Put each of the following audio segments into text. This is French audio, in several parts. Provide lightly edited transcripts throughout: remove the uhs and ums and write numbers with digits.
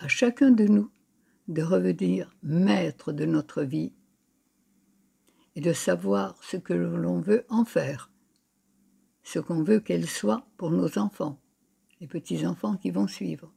À chacun de nous de revenir maître de notre vie et de savoir ce que l'on veut en faire, ce qu'on veut qu'elle soit pour nos enfants, les petits-enfants qui vont suivre.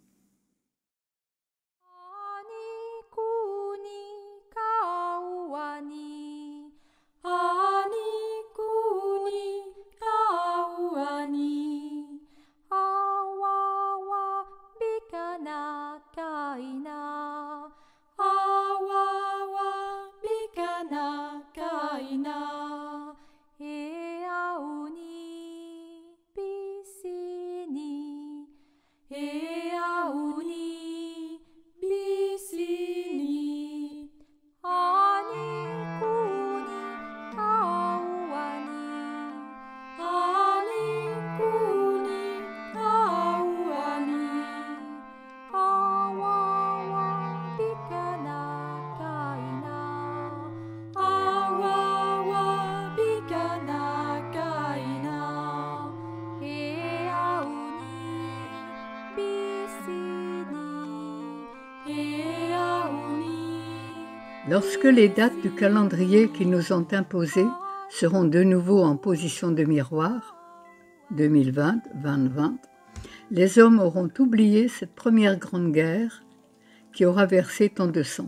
Lorsque les dates du calendrier qu'ils nous ont imposées seront de nouveau en position de miroir, 2020, 2020, les hommes auront oublié cette première grande guerre qui aura versé tant de sang.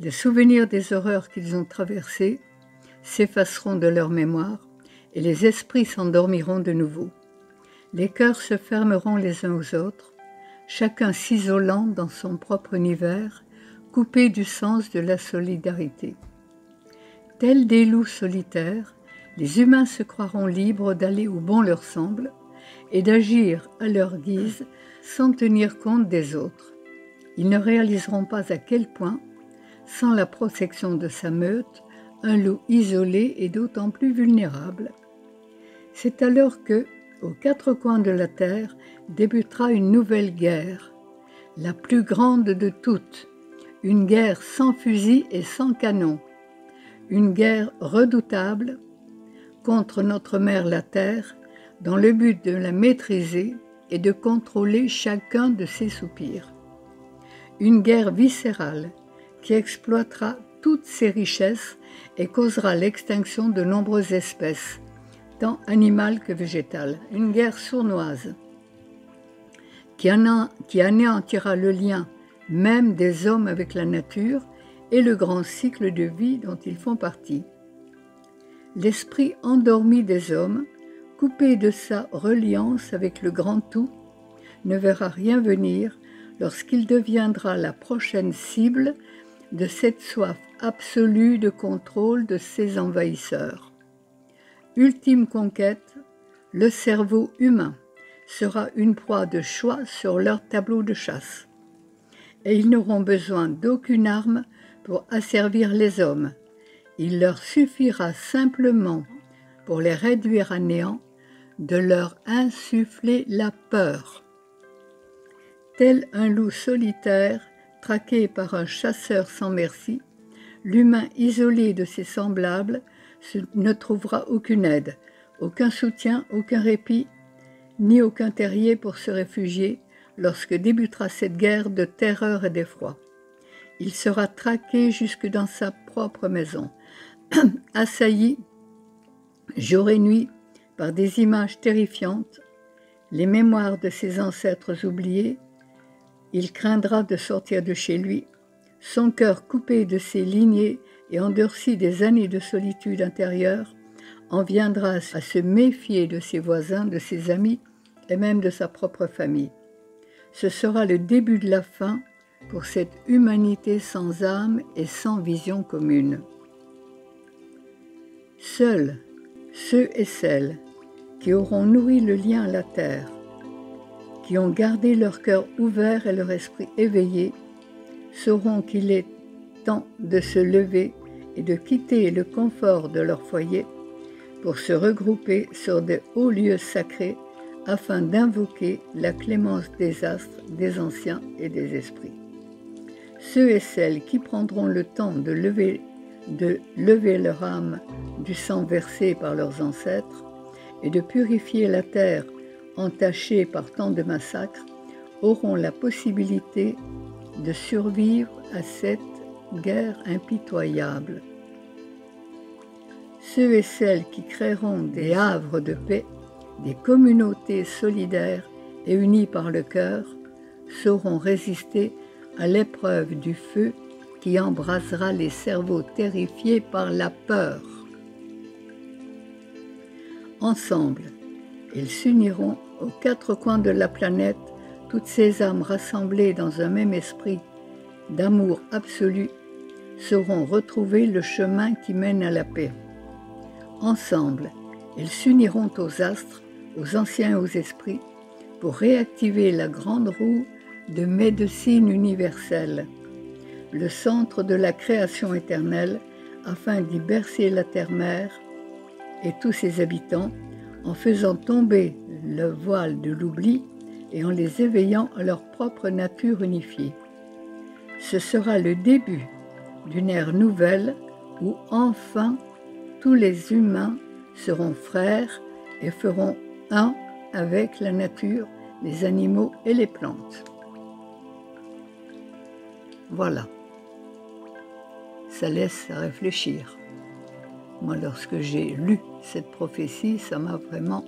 Les souvenirs des horreurs qu'ils ont traversées s'effaceront de leur mémoire et les esprits s'endormiront de nouveau. Les cœurs se fermeront les uns aux autres, chacun s'isolant dans son propre univers, coupé du sens de la solidarité. Tels des loups solitaires, les humains se croiront libres d'aller où bon leur semble et d'agir à leur guise sans tenir compte des autres. Ils ne réaliseront pas à quel point, sans la protection de sa meute, un loup isolé est d'autant plus vulnérable. C'est alors que, aux quatre coins de la terre, débutera une nouvelle guerre, la plus grande de toutes, une guerre sans fusil et sans canon, une guerre redoutable contre notre mère la terre, dans le but de la maîtriser et de contrôler chacun de ses soupirs. Une guerre viscérale qui exploitera toutes ses richesses et causera l'extinction de nombreuses espèces, tant animales que végétales. Une guerre sournoise qui anéantira le lien même des hommes avec la nature et le grand cycle de vie dont ils font partie. L'esprit endormi des hommes, coupé de sa reliance avec le grand tout, ne verra rien venir lorsqu'il deviendra la prochaine cible de cette soif absolue de contrôle de ses envahisseurs. Ultime conquête, le cerveau humain sera une proie de choix sur leur tableau de chasse. Et ils n'auront besoin d'aucune arme pour asservir les hommes. Il leur suffira simplement, pour les réduire à néant, de leur insuffler la peur. Tel un loup solitaire, traqué par un chasseur sans merci, l'humain isolé de ses semblables ne trouvera aucune aide, aucun soutien, aucun répit, ni aucun terrier pour se réfugier lorsque débutera cette guerre de terreur et d'effroi. Il sera traqué jusque dans sa propre maison, assailli jour et nuit par des images terrifiantes, les mémoires de ses ancêtres oubliés. Il craindra de sortir de chez lui, son cœur coupé de ses lignées et endurci des années de solitude intérieure, en viendra à se méfier de ses voisins, de ses amis et même de sa propre famille. Ce sera le début de la fin pour cette humanité sans âme et sans vision commune. Seuls ceux et celles qui auront nourri le lien à la terre, qui ont gardé leur cœur ouvert et leur esprit éveillé, sauront qu'il est temps de se lever et de quitter le confort de leur foyer pour se regrouper sur de hauts lieux sacrés afin d'invoquer la clémence des astres, des anciens et des esprits. Ceux et celles qui prendront le temps de lever leur âme du sang versé par leurs ancêtres et de purifier la terre entachée par tant de massacres auront la possibilité de survivre à cette guerre impitoyable. Ceux et celles qui créeront des havres de paix, des communautés solidaires et unies par le cœur, sauront résister à l'épreuve du feu qui embrasera les cerveaux terrifiés par la peur. Ensemble, ils s'uniront aux quatre coins de la planète, toutes ces âmes rassemblées dans un même esprit d'amour absolu sauront retrouver le chemin qui mène à la paix. Ensemble, ils s'uniront aux astres, aux anciens et aux esprits pour réactiver la grande roue de médecine universelle, le centre de la création éternelle, afin d'y bercer la terre-mère et tous ses habitants, en faisant tomber le voile de l'oubli et en les éveillant à leur propre nature unifiée. Ce sera le début d'une ère nouvelle où enfin tous les humains seront frères et feront un avec la nature, les animaux et les plantes. Voilà, ça laisse à réfléchir. Moi, lorsque j'ai lu cette prophétie, ça m'a vraiment,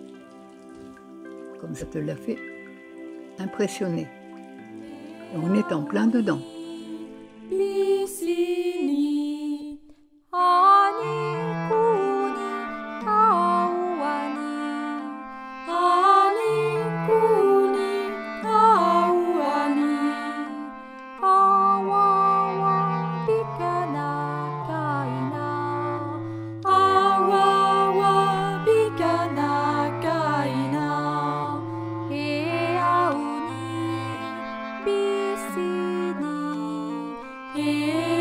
comme ça te l'a fait, impressionné. Et on est en plein dedans. Yeah.